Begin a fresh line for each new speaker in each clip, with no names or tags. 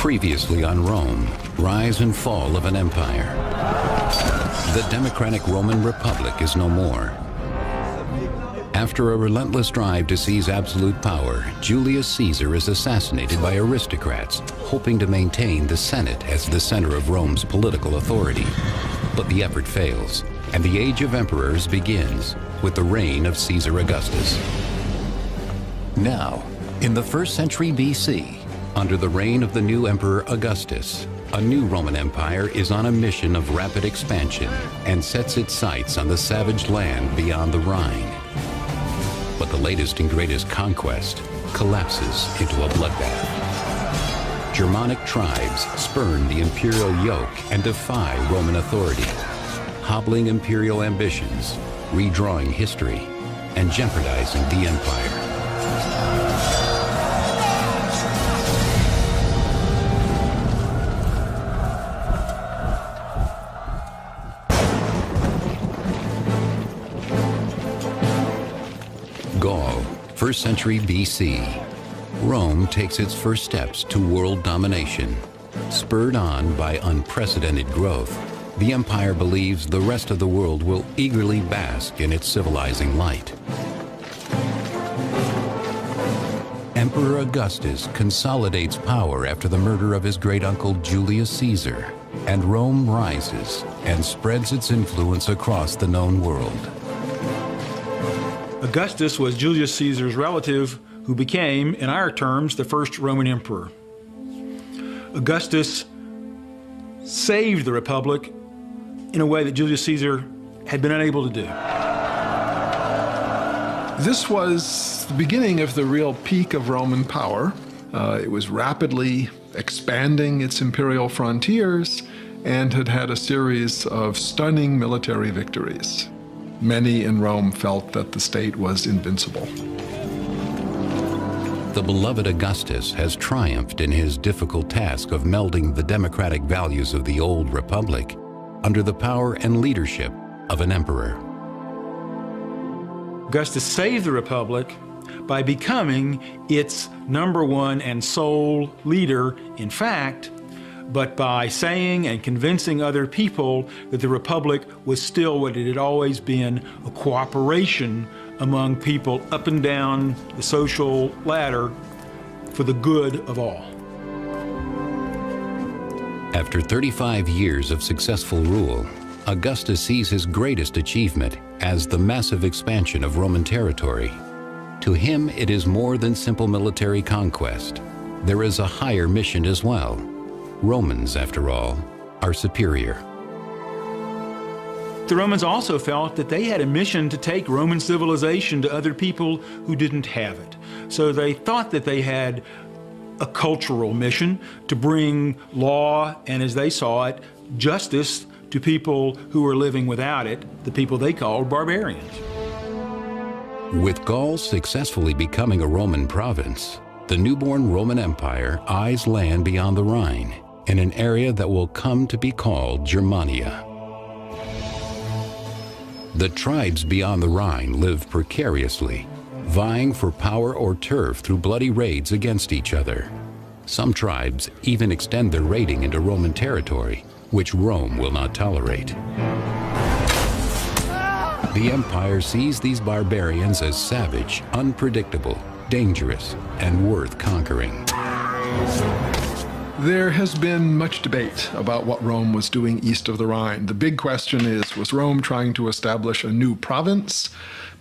Previously on Rome, rise and fall of an empire. The democratic Roman Republic is no more. After a relentless drive to seize absolute power, Julius Caesar is assassinated by aristocrats, hoping to maintain the Senate as the center of Rome's political authority. But the effort fails, and the age of emperors begins with the reign of Caesar Augustus. Now, in the 1st century BC, under the reign of the new Emperor Augustus, a new Roman Empire is on a mission of rapid expansion and sets its sights on the savage land beyond the Rhine. But the latest and greatest conquest collapses into a bloodbath. Germanic tribes spurn the imperial yoke and defy Roman authority, hobbling imperial ambitions, redrawing history, and jeopardizing the empire. Gaul, 1st century BC. Rome takes its first steps to world domination. Spurred on by unprecedented growth, the empire believes the rest of the world will eagerly bask in its civilizing light. Emperor Augustus consolidates power after the murder of his great-uncle Julius Caesar, and Rome rises and spreads its influence across the known world.
Augustus was Julius Caesar's relative who became, in our terms, the first Roman emperor. Augustus saved the Republic in a way that Julius Caesar had been unable to do.
This was the beginning of the real peak of Roman power. It was rapidly expanding its imperial frontiers and had had a series of stunning military victories. Many in Rome felt that the state was invincible.
The beloved Augustus has triumphed in his difficult task of melding the democratic values of the old republic under the power and leadership of an emperor.
Augustus saved the Republic by becoming its #1 and sole leader, in fact, but by saying and convincing other people that the Republic was still what it had always been, a cooperation among people up and down the social ladder for the good of all.
After 35 years of successful rule, Augustus sees his greatest achievement as the massive expansion of Roman territory. To him, it is more than simple military conquest. There is a higher mission as well. Romans, after all, are superior.
The Romans also felt that they had a mission to take Roman civilization to other people who didn't have it. So they thought that they had a cultural mission to bring law and, as they saw it, justice to people who were living without it, the people they called barbarians.
With Gaul successfully becoming a Roman province, the newborn Roman Empire eyes land beyond the Rhine in an area that will come to be called Germania. The tribes beyond the Rhine live precariously, vying for power or turf through bloody raids against each other. Some tribes even extend their raiding into Roman territory, which Rome will not tolerate. The empire sees these barbarians as savage, unpredictable, dangerous, and worth conquering.
There has been much debate about what Rome was doing east of the Rhine. The big question is, was Rome trying to establish a new province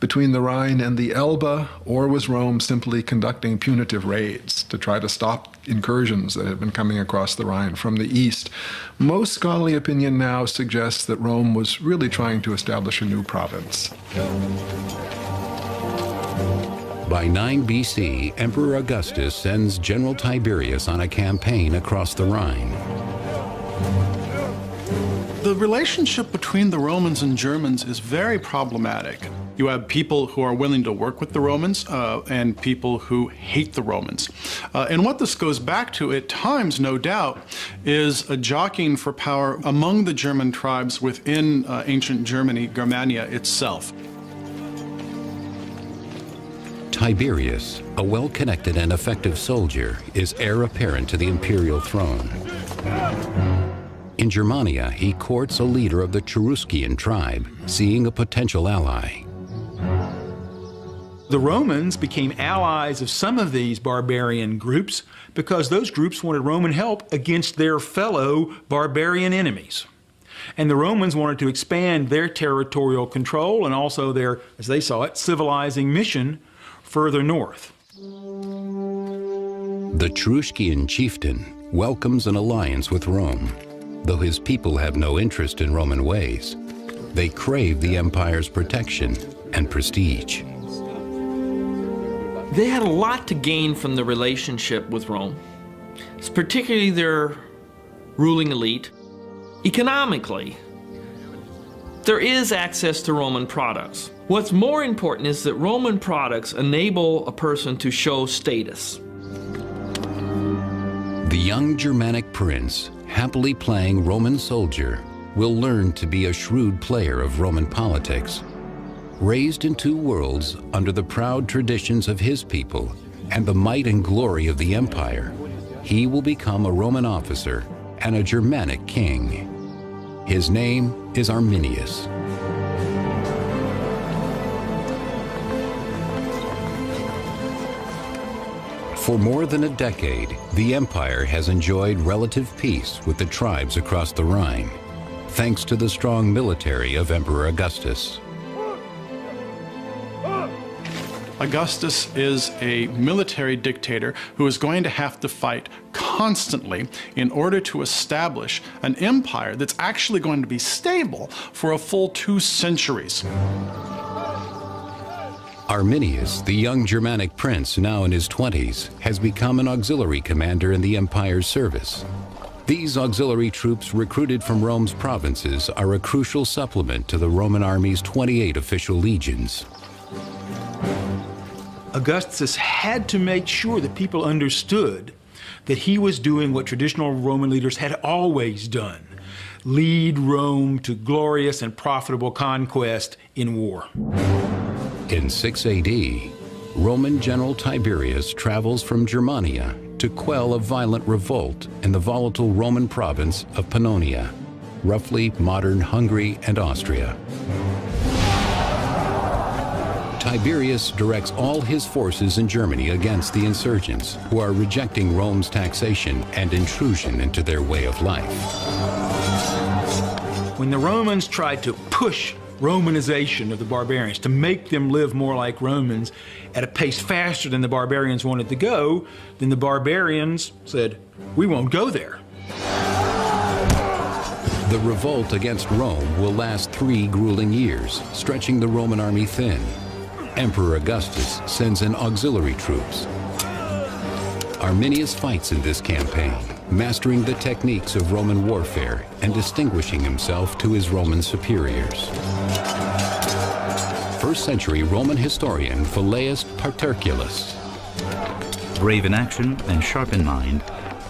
between the Rhine and the Elbe, or was Rome simply conducting punitive raids to try to stop incursions that had been coming across the Rhine from the east? Most scholarly opinion now suggests that Rome was really trying to establish a new province.
By 9 BC, Emperor Augustus sends General Tiberius on a campaign across the Rhine.
The relationship between the Romans and Germans is very problematic. You have people who are willing to work with the Romans and people who hate the Romans. And what this goes back to at times, no doubt, is a jockeying for power among the German tribes within ancient Germany, Germania itself.
Tiberius, a well-connected and effective soldier, is heir apparent to the imperial throne. In Germania, he courts a leader of the Cheruscian tribe, seeing a potential ally.
The Romans became allies of some of these barbarian groups because those groups wanted Roman help against their fellow barbarian enemies. And the Romans wanted to expand their territorial control and also their, as they saw it, civilizing mission further north.
The Cheruscian chieftain welcomes an alliance with Rome. Though his people have no interest in Roman ways, they crave the empire's protection and prestige.
They had a lot to gain from the relationship with Rome, particularly their ruling elite. Economically, there is access to Roman products. What's more important is that Roman products enable a person to show status.
The young Germanic prince, happily playing Roman soldier, will learn to be a shrewd player of Roman politics. Raised in two worlds under the proud traditions of his people and the might and glory of the empire, he will become a Roman officer and a Germanic king. His name is Arminius. For more than a decade, the empire has enjoyed relative peace with the tribes across the Rhine, thanks to the strong military of Emperor Augustus.
Augustus is a military dictator who is going to have to fight constantly in order to establish an empire that's actually going to be stable for a full 2 centuries.
Arminius, the young Germanic prince now in his 20s, has become an auxiliary commander in the empire's service. These auxiliary troops recruited from Rome's provinces are a crucial supplement to the Roman army's 28 official legions.
Augustus had to make sure that people understood that he was doing what traditional Roman leaders had always done: lead Rome to glorious and profitable conquest in war.
In 6 AD, Roman general Tiberius travels from Germania to quell a violent revolt in the volatile Roman province of Pannonia, roughly modern Hungary and Austria. Tiberius directs all his forces in Germany against the insurgents, who are rejecting Rome's taxation and intrusion into their way of life.
When the Romans tried to push Romanization of the barbarians, to make them live more like Romans at a pace faster than the barbarians wanted to go, then the barbarians said, "We won't go there."
The revolt against Rome will last 3 grueling years, stretching the Roman army thin. Emperor Augustus sends in auxiliary troops. Arminius fights in this campaign, mastering the techniques of Roman warfare and distinguishing himself to his Roman superiors. First-century Roman historian Velleius Paterculus.
Brave in action and sharp in mind,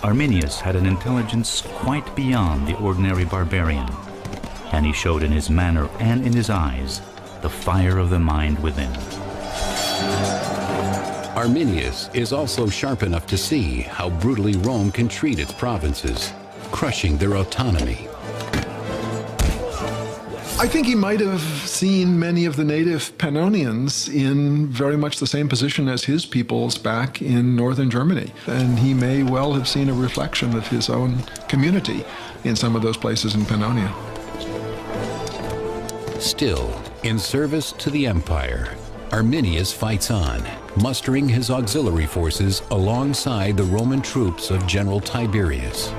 Arminius had an intelligence quite beyond the ordinary barbarian, and he showed in his manner and in his eyes the fire of the mind within.
Arminius is also sharp enough to see how brutally Rome can treat its provinces, crushing their autonomy.
I think he might have seen many of the native Pannonians in very much the same position as his peoples back in northern Germany. And he may well have seen a reflection of his own community in some of those places in Pannonia.
Still, in service to the empire, Arminius fights on, mustering his auxiliary forces alongside the Roman troops of General Tiberius.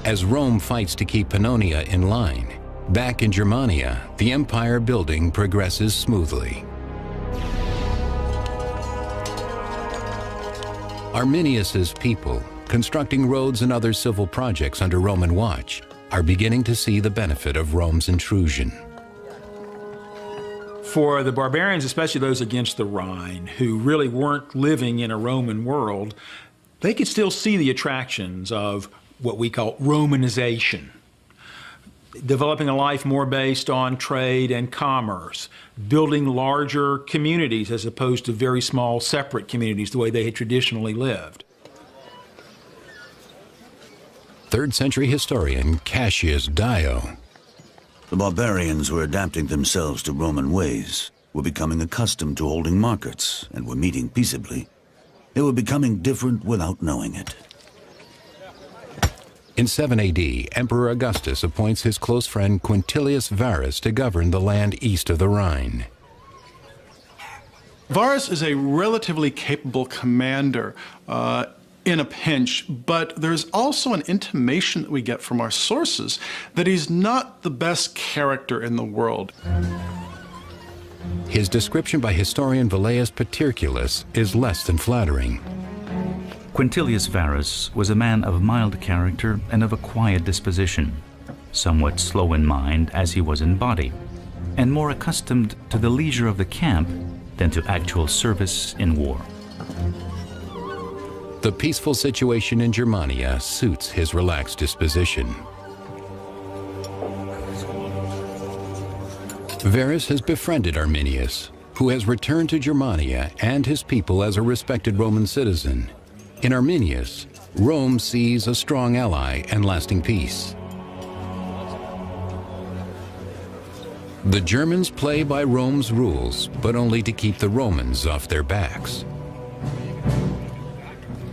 As Rome fights to keep Pannonia in line, back in Germania, the empire building progresses smoothly. Arminius's people, constructing roads and other civil projects under Roman watch, are beginning to see the benefit of Rome's intrusion.
For the barbarians, especially those against the Rhine, who really weren't living in a Roman world, they could still see the attractions of what we call Romanization. developing a life more based on trade and commerce, building larger communities as opposed to very small separate communities the way they had traditionally lived.
3rd century historian Cassius Dio.
The barbarians were adapting themselves to Roman ways, were becoming accustomed to holding markets, and were meeting peaceably. They were becoming different without knowing it.
In 7 AD, Emperor Augustus appoints his close friend Quintilius Varus to govern the land east of the Rhine.
Varus is a relatively capable commander in a pinch, but there's also an intimation that we get from our sources that he's not the best character in the world.
His description by historian Velleius Paterculus is less than flattering.
Quintilius Varus was a man of mild character and of a quiet disposition, somewhat slow in mind as he was in body, and more accustomed to the leisure of the camp than to actual service in war.
The peaceful situation in Germania suits his relaxed disposition. Varus has befriended Arminius, who has returned to Germania and his people as a respected Roman citizen. In Arminius, Rome sees a strong ally and lasting peace. The Germans play by Rome's rules, but only to keep the Romans off their backs.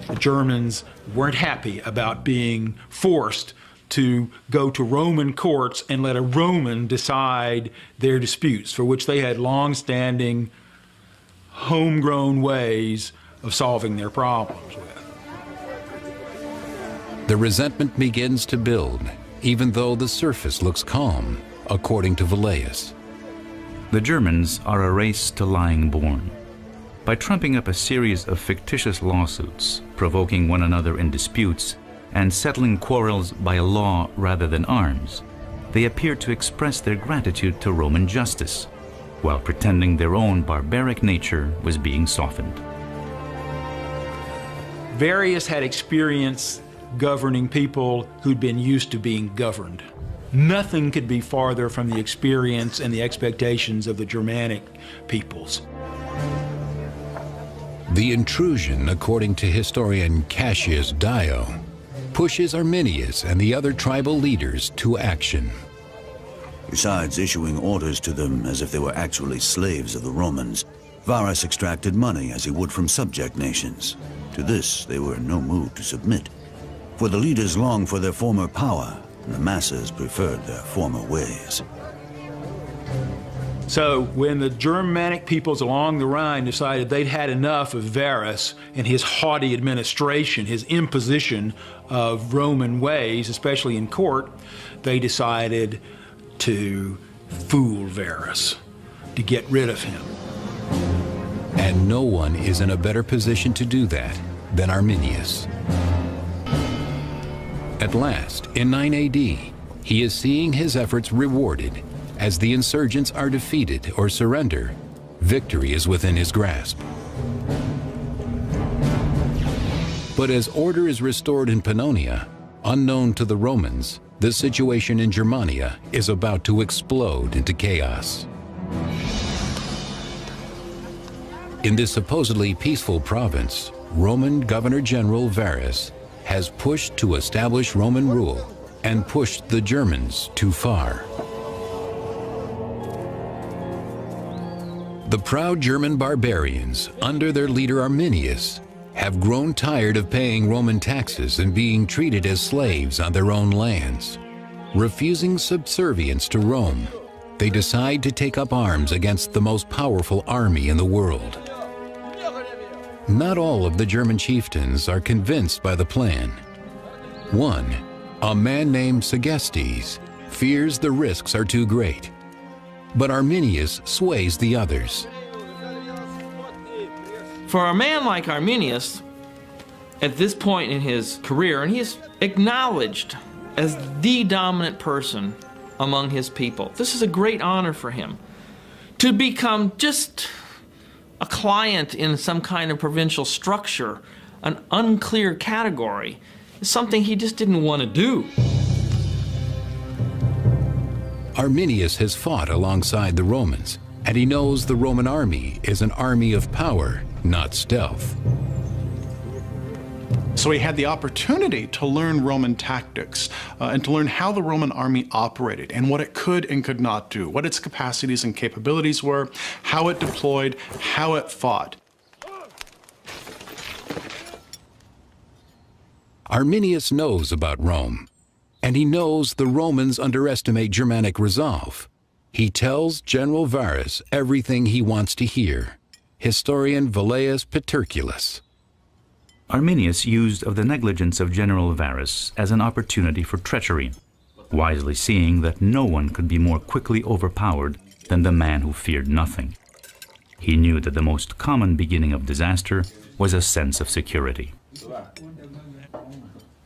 The Germans weren't happy about being forced to go to Roman courts and let a Roman decide their disputes, for which they had long-standing, homegrown ways of solving their problems with.
The resentment begins to build, even though the surface looks calm, according to Velleius.
The Germans are a race to lying born. By trumping up a series of fictitious lawsuits, provoking one another in disputes, and settling quarrels by law rather than arms, they appear to express their gratitude to Roman justice, while pretending their own barbaric nature was being softened.
Varius had experience governing people who'd been used to being governed. Nothing could be farther from the experience and the expectations of the Germanic peoples.
The intrusion, according to historian Cassius Dio, pushes Arminius and the other tribal leaders to action.
Besides issuing orders to them as if they were actually slaves of the Romans, Varus extracted money as he would from subject nations. To this, they were in no mood to submit, for the leaders longed for their former power, and the masses preferred their former ways.
So when the Germanic peoples along the Rhine decided they'd had enough of Varus and his haughty administration, his imposition of Roman ways, especially in court, they decided to fool Varus, to get rid of him.
And no one is in a better position to do that than Arminius. At last, in 9 AD, he is seeing his efforts rewarded. As the insurgents are defeated or surrender, victory is within his grasp. But as order is restored in Pannonia, unknown to the Romans, the situation in Germania is about to explode into chaos. In this supposedly peaceful province, Roman Governor-General Varus has pushed to establish Roman rule and pushed the Germans too far. The proud German barbarians, under their leader Arminius, have grown tired of paying Roman taxes and being treated as slaves on their own lands. Refusing subservience to Rome, they decide to take up arms against the most powerful army in the world. Not all of the German chieftains are convinced by the plan. One, a man named Segestes, fears the risks are too great. But Arminius sways the others.
For a man like Arminius, at this point in his career, and he is acknowledged as the dominant person among his people, this is a great honor for him. To become just a client in some kind of provincial structure, an unclear category, is something he just didn't want to do.
Arminius has fought alongside the Romans, and he knows the Roman army is an army of power, not stealth.
So he had the opportunity to learn Roman tactics and to learn how the Roman army operated and what it could and could not do, what its capacities and capabilities were, how it deployed, how it fought.
Arminius knows about Rome, and he knows the Romans underestimate Germanic resolve. He tells General Varus everything he wants to hear. Historian Velleius Paterculus.
Arminius used of the negligence of General Varus as an opportunity for treachery, wisely seeing that no one could be more quickly overpowered than the man who feared nothing. He knew that the most common beginning of disaster was a sense of security.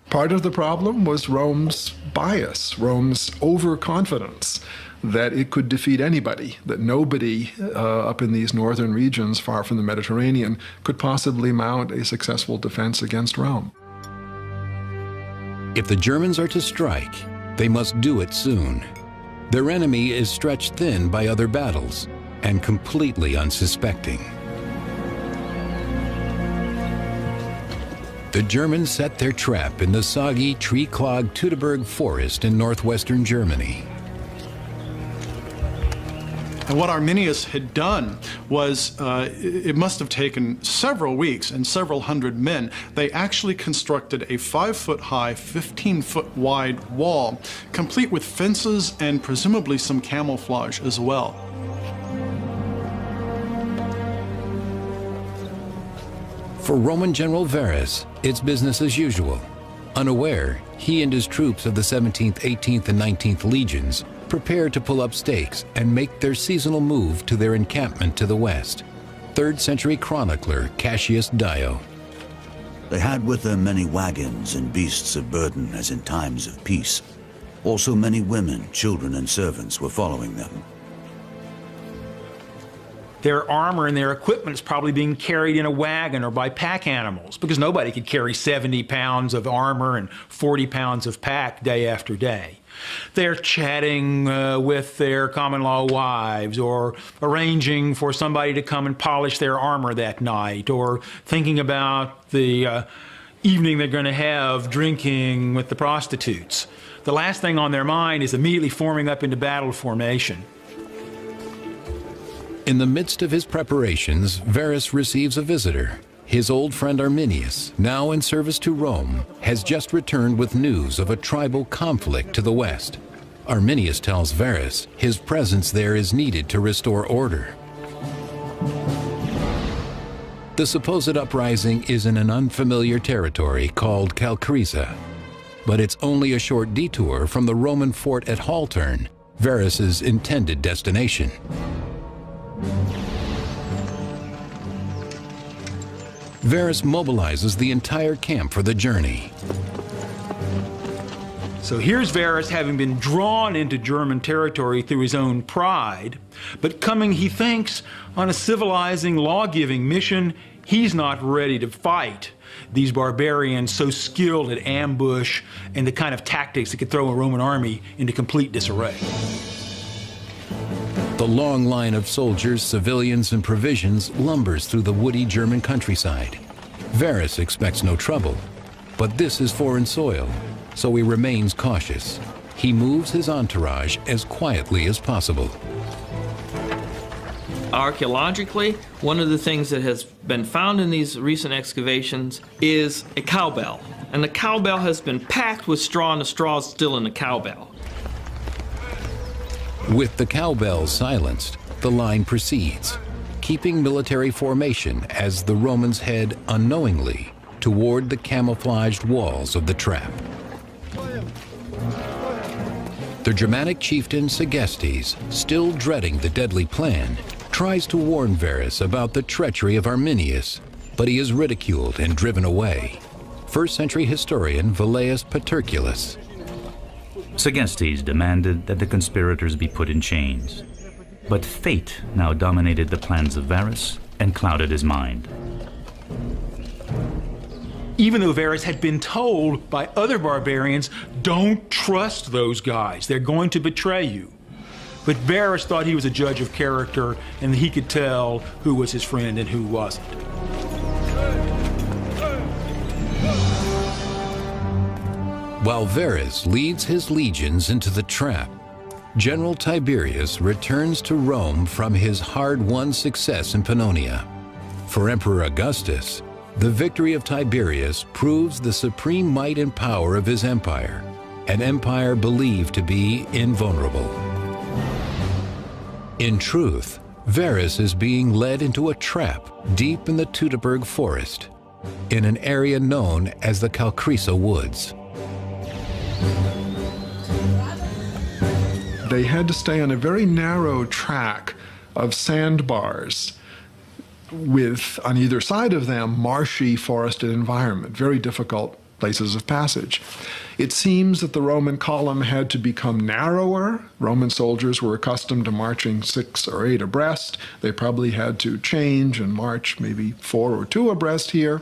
Part of the problem was Rome's bias, Rome's overconfidence that it could defeat anybody, that nobody up in these northern regions far from the Mediterranean could possibly mount a successful defense against Rome.
If the Germans are to strike, they must do it soon. Their enemy is stretched thin by other battles and completely unsuspecting. The Germans set their trap in the soggy, tree-clogged Teutoburg forest in northwestern Germany.
And what Arminius had done was, it must have taken several weeks and several hundred men. They actually constructed a 5-foot-high, 15-foot-wide wall, complete with fences and presumably some camouflage as well.
For Roman General Varus, it's business as usual. Unaware, he and his troops of the 17th, 18th, and 19th legions prepare to pull up stakes and make their seasonal move to their encampment to the west. 3rd century chronicler Cassius Dio.
They had with them many wagons and beasts of burden as in times of peace. Also many women, children, and servants were following them.
Their armor and their equipment is probably being carried in a wagon or by pack animals, because nobody could carry 70 pounds of armor and 40 pounds of pack day after day. They're chatting with their common-law wives, or arranging for somebody to come and polish their armor that night, or thinking about the evening they're going to have drinking with the prostitutes. The last thing on their mind is immediately forming up into battle formation.
In the midst of his preparations, Varus receives a visitor. His old friend Arminius, now in service to Rome, has just returned with news of a tribal conflict to the west. Arminius tells Varus his presence there is needed to restore order. The supposed uprising is in an unfamiliar territory called Calcrisa, but it's only a short detour from the Roman fort at Haltern, Varus's intended destination. Varus mobilizes the entire camp for the journey.
So here's Varus, having been drawn into German territory through his own pride, but coming, he thinks, on a civilizing, law-giving mission. He's not ready to fight these barbarians so skilled at ambush and the kind of tactics that could throw a Roman army into complete disarray.
The long line of soldiers, civilians, and provisions lumbers through the woody German countryside. Varus expects no trouble, but this is foreign soil, so he remains cautious. He moves his entourage as quietly as possible.
Archaeologically, one of the things that has been found in these recent excavations is a cowbell. And the cowbell has been packed with straw, and the straw is still in the cowbell.
With the cowbells silenced, the line proceeds, keeping military formation as the Romans head unknowingly toward the camouflaged walls of the trap. The Germanic chieftain Segestes, still dreading the deadly plan, tries to warn Varus about the treachery of Arminius, but he is ridiculed and driven away. 1st century historian Velleius Paterculus.
Segestes demanded that the conspirators be put in chains. But fate now dominated the plans of Varus and clouded his mind.
Even though Varus had been told by other barbarians, don't trust those guys, they're going to betray you. But Varus thought he was a judge of character and that he could tell who was his friend and who wasn't.
While Varus leads his legions into the trap, General Tiberius returns to Rome from his hard-won success in Pannonia. For Emperor Augustus, the victory of Tiberius proves the supreme might and power of his empire, an empire believed to be invulnerable. In truth, Varus is being led into a trap deep in the Teutoburg forest, in an area known as the Calcrisa Woods.
They had to stay on a very narrow track of sandbars with, on either side of them, marshy forested environment, very difficult places of passage. It seems that the Roman column had to become narrower. Roman soldiers were accustomed to marching 6 or 8 abreast. They probably had to change and march maybe 4 or 2 abreast here.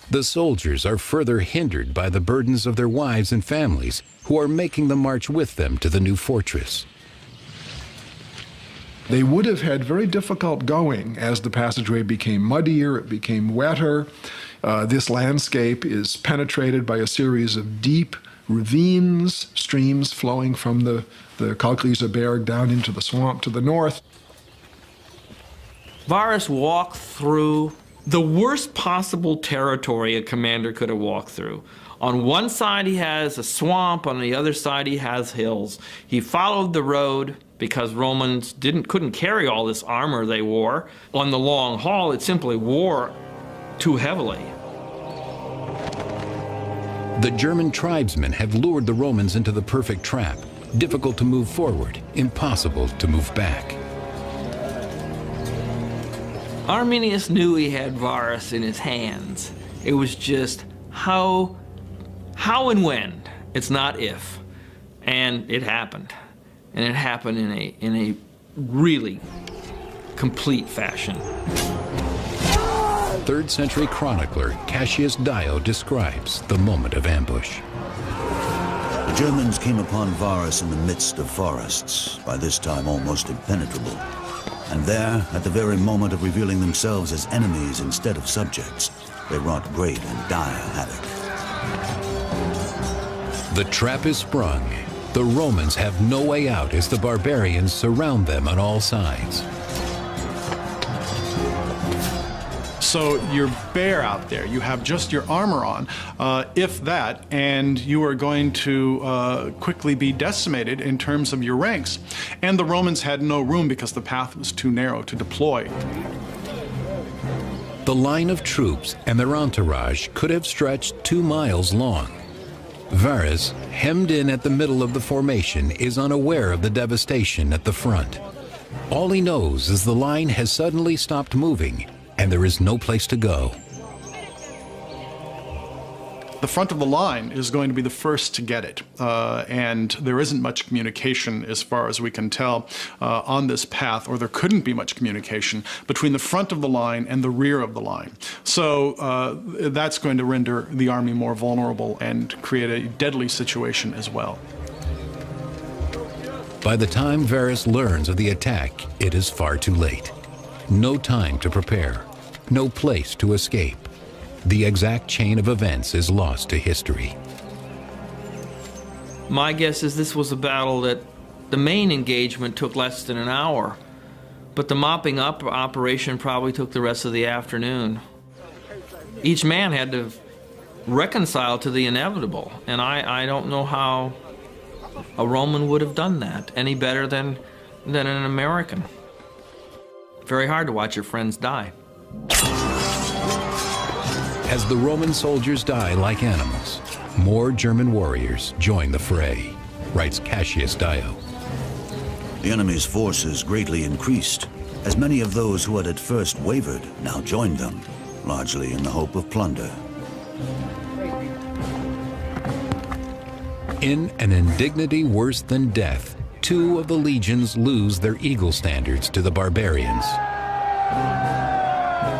The soldiers are further hindered by the burdens of their wives and families, who are making the march with them to the new fortress.
They would have had very difficult going as the passageway became muddier, it became wetter. This landscape is penetrated by a series of deep ravines, streams flowing from the Calcrisa Berg down into the swamp to the north.
Varus walked through the worst possible territory a commander could have walked through. On one side he has a swamp, on the other side he has hills. He followed the road because Romans couldn't carry all this armor they wore. On the long haul, it simply wore too heavily.
The German tribesmen had lured the Romans into the perfect trap, difficult to move forward, impossible to move back.
Arminius knew he had Varus in his hands. It was just how and when. It's not if. And it happened. And it happened in a really complete fashion.
3rd century chronicler Cassius Dio describes the moment of ambush.
The Germans came upon Varus in the midst of forests, by this time almost impenetrable. And there, at the very moment of revealing themselves as enemies instead of subjects, they wrought great and dire havoc.
The trap is sprung. The Romans have no way out as the barbarians surround them on all sides.
So you're bare out there. You have just your armor on, if that, and you are going to quickly be decimated in terms of your ranks. And the Romans had no room because the path was too narrow to deploy.
The line of troops and their entourage could have stretched 2 miles long. Varus, hemmed in at the middle of the formation, is unaware of the devastation at the front. All he knows is the line has suddenly stopped moving, and there is no place to go.
The front of the line is going to be the first to get it, and there isn't much communication, as far as we can tell, on this path, or there couldn't be much communication between the front of the line and the rear of the line. So that's going to render the army more vulnerable and create a deadly situation as well.
By the time Varus learns of the attack, it is far too late. No time to prepare, no place to escape. The exact chain of events is lost to history.
My guess is this was a battle that the main engagement took less than an hour, but the mopping up operation probably took the rest of the afternoon. Each man had to reconcile to the inevitable, and I don't know how a Roman would have done that any better than an American. Very hard to watch your friends die.
As the Roman soldiers die like animals, more German warriors join the fray, writes Cassius Dio.
The enemy's forces greatly increased, as many of those who had at first wavered now joined them, largely in the hope of plunder.
In an indignity worse than death, 2 of the legions lose their eagle standards to the barbarians.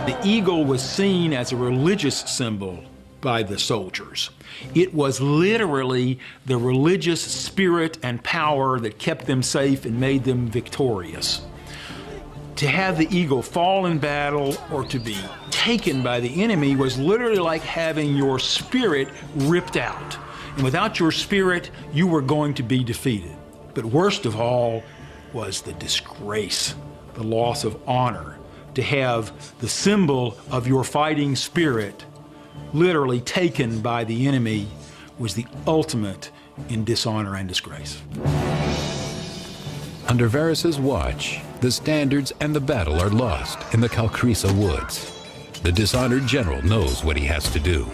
The eagle was seen as a religious symbol by the soldiers. It was literally the religious spirit and power that kept them safe and made them victorious. To have the eagle fall in battle or to be taken by the enemy was literally like having your spirit ripped out. And without your spirit, you were going to be defeated. But worst of all was the disgrace, the loss of honor. To have the symbol of your fighting spirit literally taken by the enemy was the ultimate in dishonor and disgrace.
Under Varus's watch, the standards and the battle are lost in the Calcrisa woods. The dishonored general knows what he has to do.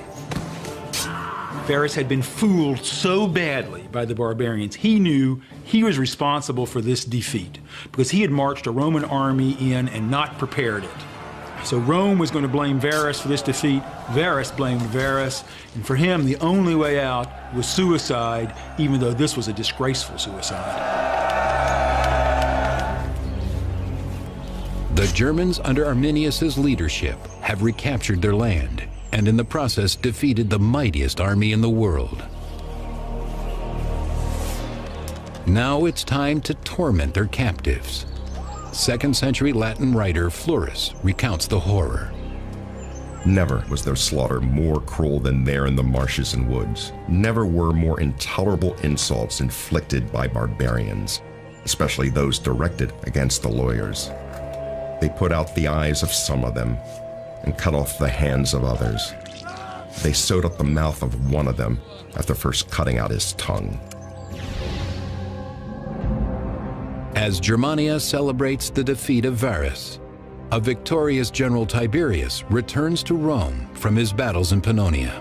Varus had been fooled so badly by the barbarians, he knew he was responsible for this defeat because he had marched a Roman army in and not prepared it. So Rome was going to blame Varus for this defeat. Varus blamed Varus, and for him, the only way out was suicide, even though this was a disgraceful suicide.
The Germans under Arminius's leadership have recaptured their land and in the process defeated the mightiest army in the world. Now it's time to torment their captives. 2nd century Latin writer Florus recounts the horror.
Never was their slaughter more cruel than there in the marshes and woods. Never were more intolerable insults inflicted by barbarians, especially those directed against the lawyers. They put out the eyes of some of them and cut off the hands of others. They sewed up the mouth of one of them after first cutting out his tongue.
As Germania celebrates the defeat of Varus, a victorious General Tiberius returns to Rome from his battles in Pannonia.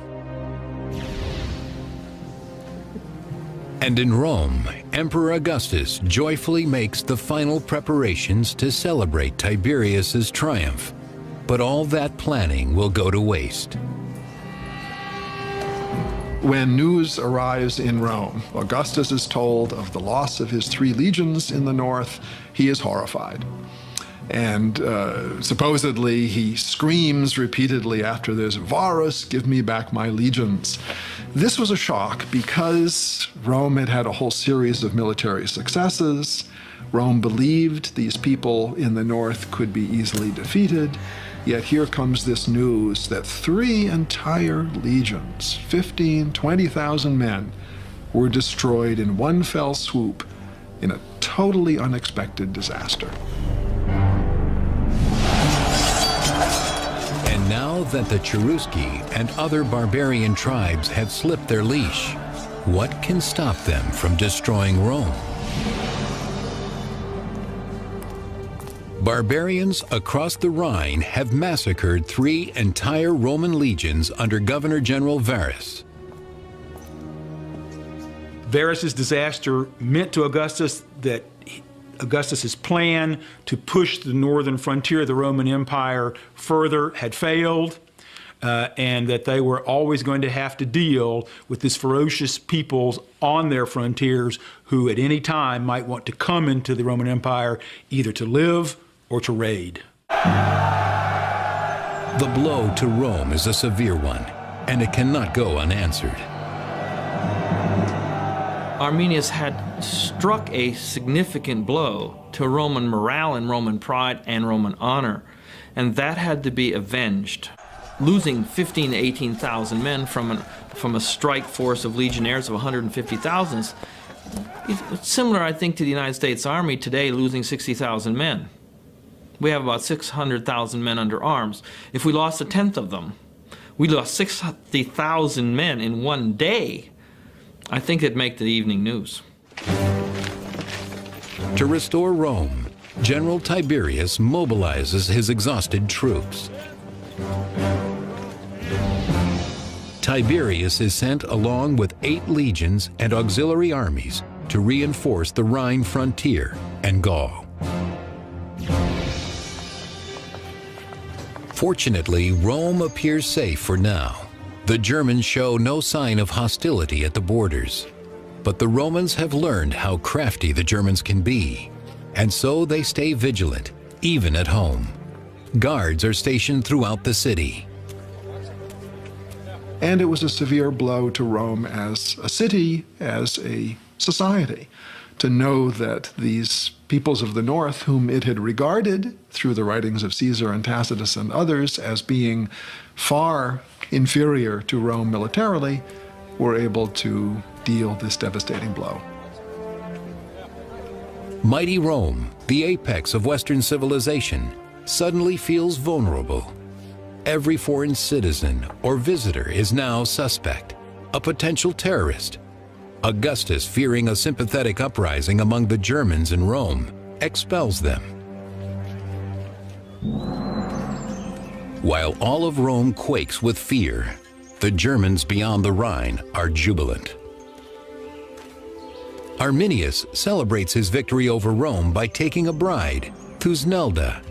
And in Rome, Emperor Augustus joyfully makes the final preparations to celebrate Tiberius's triumph. But all that planning will go to waste.
When news arrives in Rome, Augustus is told of the loss of his 3 legions in the north. He is horrified. And supposedly he screams repeatedly after this, "Varus, give me back my legions." This was a shock because Rome had had a whole series of military successes. Rome believed these people in the north could be easily defeated. Yet here comes this news that 3 entire legions, 15, 20,000 men, were destroyed in one fell swoop in a totally unexpected disaster.
And now that the Cherusci and other barbarian tribes have slipped their leash, what can stop them from destroying Rome? Barbarians across the Rhine have massacred 3 entire Roman legions under Governor General Varus.
Varus's disaster meant to Augustus that Augustus's plan to push the northern frontier of the Roman Empire further had failed, and that they were always going to have to deal with these ferocious peoples on their frontiers who at any time might want to come into the Roman Empire either to live or to raid.
The blow to Rome is a severe one, and it cannot go unanswered.
Arminius had struck a significant blow to Roman morale and Roman pride and Roman honor, and that had to be avenged. Losing 15,000 to 18,000 men from a strike force of legionnaires of 150,000 is similar, I think, to the United States Army today losing 60,000 men. We have about 600,000 men under arms. If we lost 1/10 of them, we lost 60,000 men in one day. I think it'd make the evening news.
To restore Rome, General Tiberius mobilizes his exhausted troops. Tiberius is sent along with 8 legions and auxiliary armies to reinforce the Rhine frontier and Gaul. Fortunately, Rome appears safe for now. The Germans show no sign of hostility at the borders. But the Romans have learned how crafty the Germans can be, and so they stay vigilant, even at home. Guards are stationed throughout the city.
and it was a severe blow to Rome as a city, as a society, to know that these peoples of the north, whom it had regarded through the writings of Caesar and Tacitus and others as being far inferior to Rome militarily, were able to deal this devastating blow.
Mighty Rome, the apex of Western civilization, suddenly feels vulnerable. Every foreign citizen or visitor is now suspect, a potential terrorist. Augustus, fearing a sympathetic uprising among the Germans in Rome, expels them. While all of Rome quakes with fear, the Germans beyond the Rhine are jubilant. Arminius celebrates his victory over Rome by taking a bride, Thusnelda.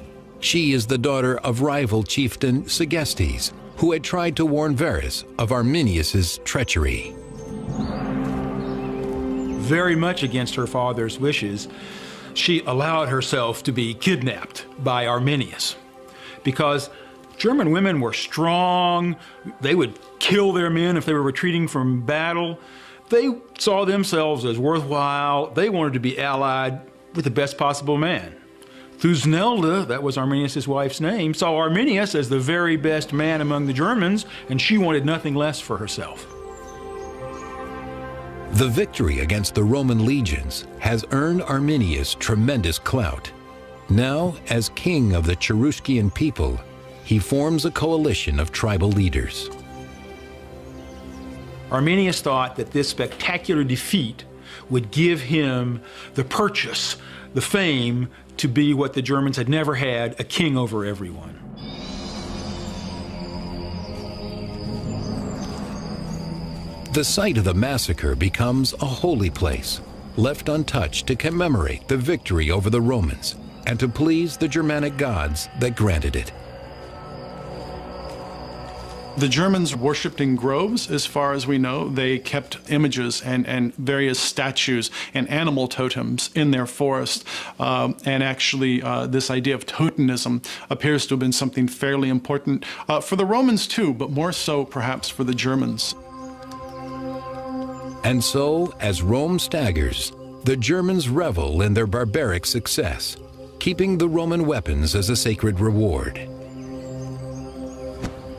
She is the daughter of rival chieftain Segestes, who had tried to warn Varus of Arminius's treachery.
Very much against her father's wishes, she allowed herself to be kidnapped by Arminius. Because German women were strong, they would kill their men if they were retreating from battle. They saw themselves as worthwhile. They wanted to be allied with the best possible man. Thusnelda, that was Arminius' wife's name, saw Arminius as the very best man among the Germans, and she wanted nothing less for herself.
The victory against the Roman legions has earned Arminius tremendous clout. Now, as king of the Cheruscian people, he forms a coalition of tribal leaders.
Arminius thought that this spectacular defeat would give him the purchase, the fame, to be what the Germans had never had, a king over everyone.
The site of the massacre becomes a holy place, left untouched to commemorate the victory over the Romans and to please the Germanic gods that granted it.
The Germans worshipped in groves, as far as we know. They kept images and various statues and animal totems in their forest. And actually, this idea of totemism appears to have been something fairly important for the Romans too, but more so perhaps for the Germans.
And so, as Rome staggers, the Germans revel in their barbaric success, keeping the Roman weapons as a sacred reward.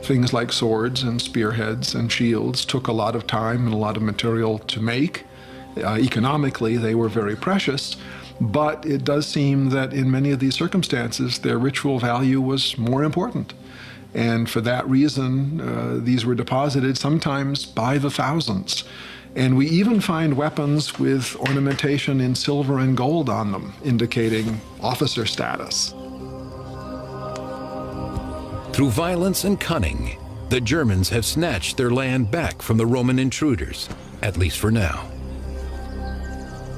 Things like swords and spearheads and shields took a lot of time and a lot of material to make. Economically, they were very precious, but it does seem that in many of these circumstances, their ritual value was more important. And for that reason, these were deposited sometimes by the thousands. And we even find weapons with ornamentation in silver and gold on them, indicating officer status.
Through violence and cunning, the Germans have snatched their land back from the Roman intruders, at least for now.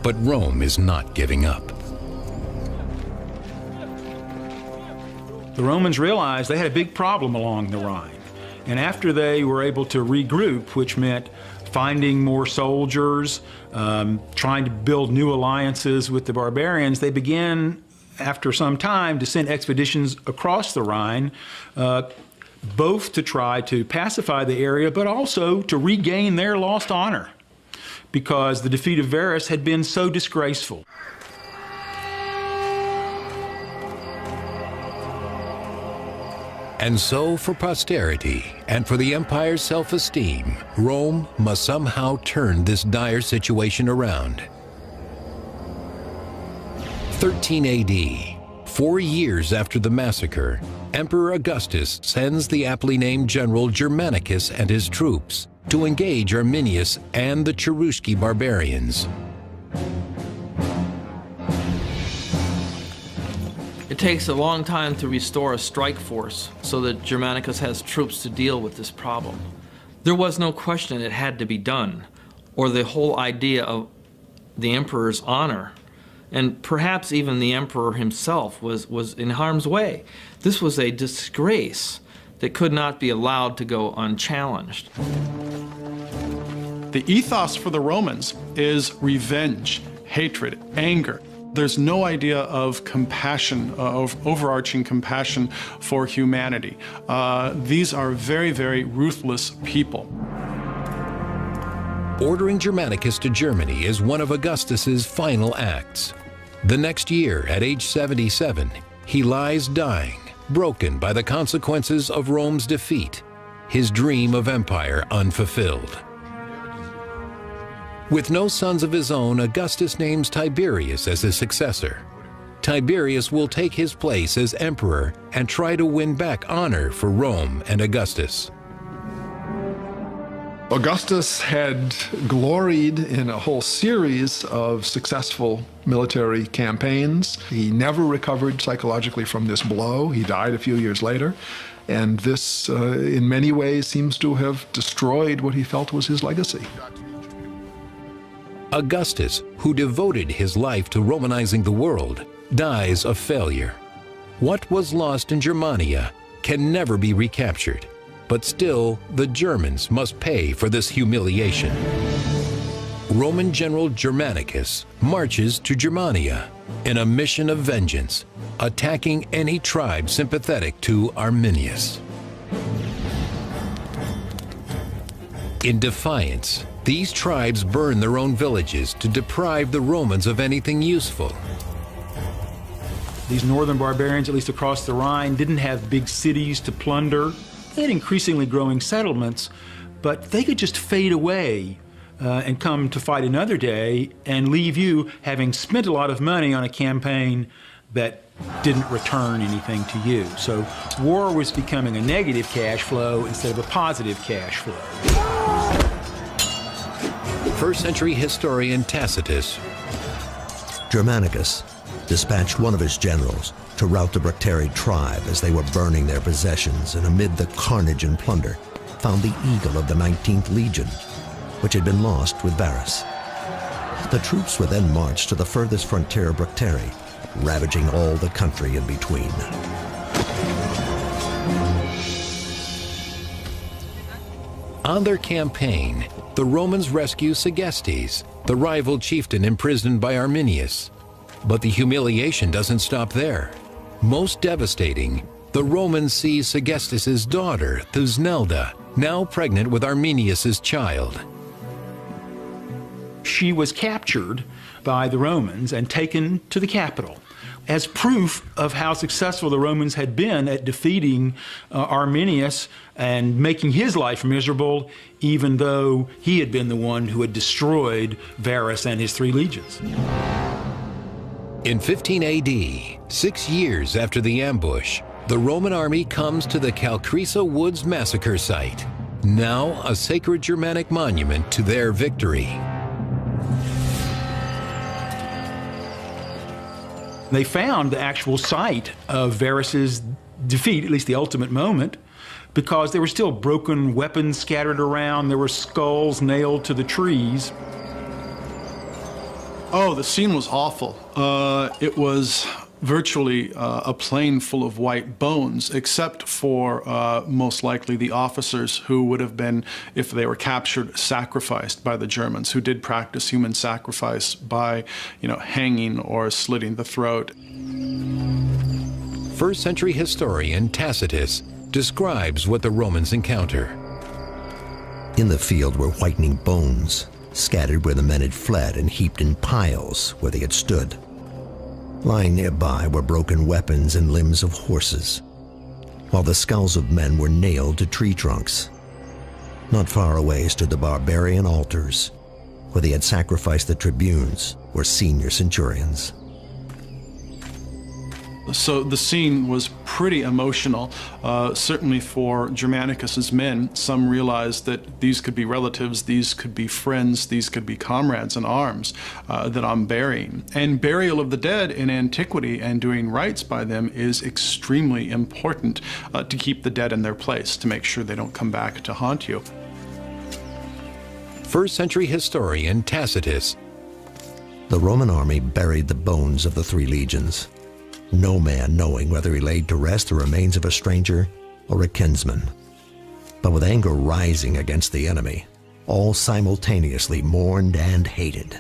But Rome is not giving up.
The Romans realized they had a big problem along the Rhine. And after they were able to regroup, which meant finding more soldiers, trying to build new alliances with the barbarians, they began, after some time, to send expeditions across the Rhine, both to try to pacify the area, but also to regain their lost honor, because the defeat of Varus had been so disgraceful.
And so, for posterity and for the empire's self-esteem, Rome must somehow turn this dire situation around. 13 AD, 4 years after the massacre, Emperor Augustus sends the aptly named general Germanicus and his troops to engage Arminius and the Cherusci barbarians.
It takes a long time to restore a strike force so that Germanicus has troops to deal with this problem. There was no question it had to be done, or the whole idea of the emperor's honor, and perhaps even the emperor himself, was in harm's way. This was a disgrace that could not be allowed to go unchallenged.
The ethos for the Romans is revenge, hatred, anger. There's no idea of compassion, of overarching compassion for humanity. These are very, very ruthless people.
Ordering Germanicus to Germany is one of Augustus's final acts. The next year, at age 77, he lies dying, broken by the consequences of Rome's defeat, his dream of empire unfulfilled. With no sons of his own, Augustus names Tiberius as his successor. Tiberius will take his place as emperor and try to win back honor for Rome and Augustus.
Augustus had gloried in a whole series of successful military campaigns. He never recovered psychologically from this blow. He died a few years later. And this, in many ways, seems to have destroyed what he felt was his legacy.
Augustus, who devoted his life to Romanizing the world, dies a failure. What was lost in Germania can never be recaptured. But still, the Germans must pay for this humiliation. Roman General Germanicus marches to Germania in a mission of vengeance, attacking any tribe sympathetic to Arminius. In defiance, these tribes burn their own villages to deprive the Romans of anything useful.
These northern barbarians, at least across the Rhine, didn't have big cities to plunder. They had increasingly growing settlements, but they could just fade away and come to fight another day and leave you having spent a lot of money on a campaign that didn't return anything to you. So war was becoming a negative cash flow instead of a positive cash flow.
First-century historian Tacitus.
Germanicus dispatched one of his generals to rout the Bructeri tribe as they were burning their possessions, and amid the carnage and plunder found the eagle of the 19th Legion, which had been lost with Varus. The troops were then marched to the furthest frontier of Bructeri, ravaging all the country in between.
On their campaign, the Romans rescue Segestes, the rival chieftain imprisoned by Arminius. But the humiliation doesn't stop there. Most devastating, the Romans seize Segestes' daughter, Thusnelda, now pregnant with Arminius' child.
She was captured by the Romans and taken to the capital as proof of how successful the Romans had been at defeating Arminius and making his life miserable, even though he had been the one who had destroyed Varus and his 3 legions.
In 15 AD, 6 years after the ambush, the Roman army comes to the Calcrisa Woods massacre site, now a sacred Germanic monument to their victory.
They found the actual site of Varus's defeat, at least the ultimate moment, because there were still broken weapons scattered around, there were skulls nailed to the trees.
Oh, the scene was awful. It was virtually a plain full of white bones, except for most likely the officers who would have been, if they were captured, sacrificed by the Germans, who did practice human sacrifice by, hanging or slitting the throat.
First-century historian Tacitus describes what the Romans encounter.
In the field were whitening bones, scattered where the men had fled and heaped in piles where they had stood. Lying nearby were broken weapons and limbs of horses, while the skulls of men were nailed to tree trunks. Not far away stood the barbarian altars, where they had sacrificed the tribunes or senior centurions.
So the scene was pretty emotional, certainly for Germanicus's men. Some realized that these could be relatives, these could be friends, these could be comrades in arms that I'm burying. And burial of the dead in antiquity and doing rites by them is extremely important to keep the dead in their place, to make sure they don't come back to haunt you.
First-century historian Tacitus.
The Roman army buried the bones of the 3 legions, no man knowing whether he laid to rest the remains of a stranger or a kinsman. But with anger rising against the enemy, all simultaneously mourned and hated.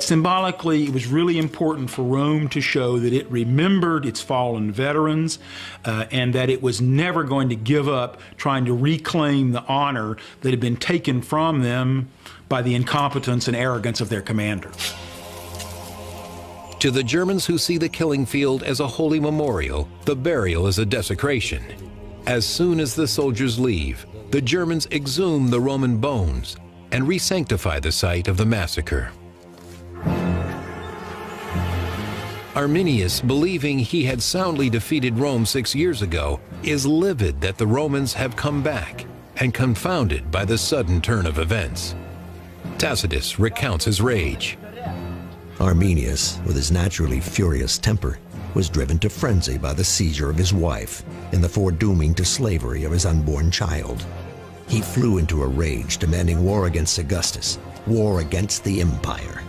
Symbolically, it was really important for Rome to show that it remembered its fallen veterans and that it was never going to give up trying to reclaim the honor that had been taken from them by the incompetence and arrogance of their commander.
To the Germans who see the killing field as a holy memorial, the burial is a desecration. As soon as the soldiers leave, the Germans exhume the Roman bones and re-sanctify the site of the massacre. Arminius, believing he had soundly defeated Rome 6 years ago, is livid that the Romans have come back and confounded by the sudden turn of events. Tacitus recounts his rage.
Arminius, with his naturally furious temper, was driven to frenzy by the seizure of his wife and the foredooming to slavery of his unborn child. He flew into a rage, demanding war against Augustus, war against the empire.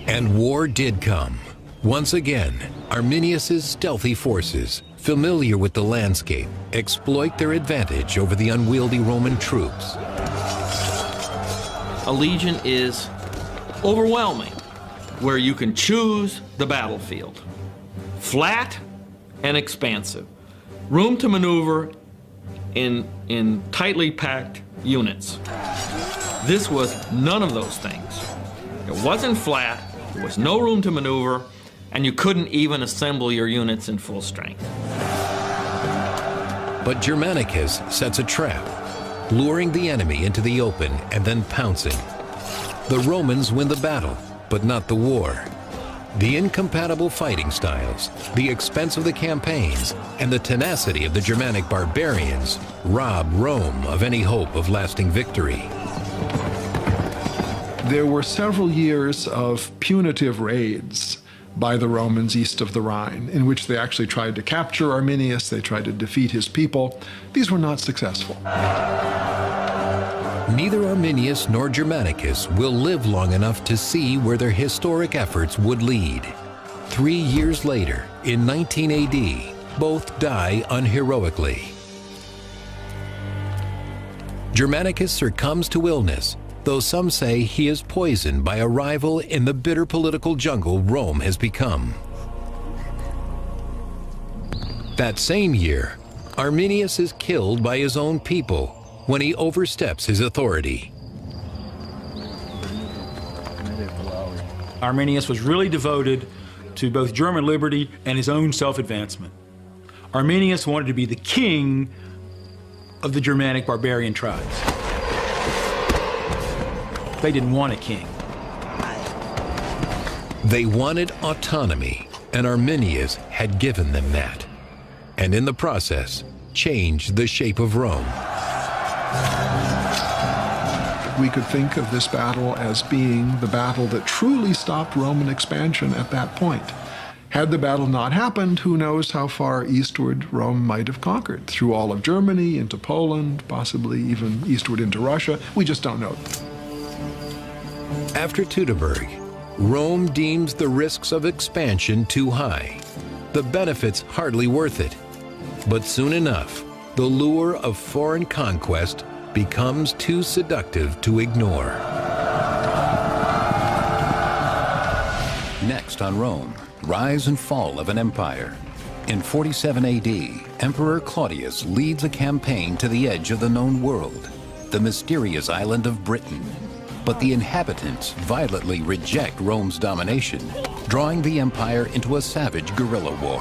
And war did come. Once again, Arminius's stealthy forces, familiar with the landscape, exploit their advantage over the unwieldy Roman troops.
A legion is overwhelming, where you can choose the battlefield. Flat and expansive. Room to maneuver in tightly packed units. This was none of those things. It wasn't flat, there was no room to maneuver, and you couldn't even assemble your units in full strength.
But Germanicus sets a trap, luring the enemy into the open and then pouncing. The Romans win the battle, but not the war. The incompatible fighting styles, the expense of the campaigns, and the tenacity of the Germanic barbarians rob Rome of any hope of lasting victory.
There were several years of punitive raids by the Romans east of the Rhine, in which they actually tried to capture Arminius, they tried to defeat his people. These were not successful.
Neither Arminius nor Germanicus will live long enough to see where their historic efforts would lead. 3 years later, in 19 AD, both die unheroically. Germanicus succumbs to illness, though some say he is poisoned by a rival in the bitter political jungle Rome has become. That same year, Arminius is killed by his own people when he oversteps his authority.
Arminius was really devoted to both German liberty and his own self-advancement. Arminius wanted to be the king of the Germanic barbarian tribes. They didn't want a king.
They wanted autonomy, and Arminius had given them that, and in the process, changed the shape of Rome.
We could think of this battle as being the battle that truly stopped Roman expansion at that point. Had the battle not happened, who knows how far eastward Rome might have conquered, through all of Germany, into Poland, possibly even eastward into Russia. We just don't know.
After Teutoburg, Rome deems the risks of expansion too high, the benefits hardly worth it. But soon enough, the lure of foreign conquest becomes too seductive to ignore. Next on Rome, rise and fall of an empire. In 47 AD, Emperor Claudius leads a campaign to the edge of the known world, the mysterious island of Britain. But the inhabitants violently reject Rome's domination, drawing the empire into a savage guerrilla war.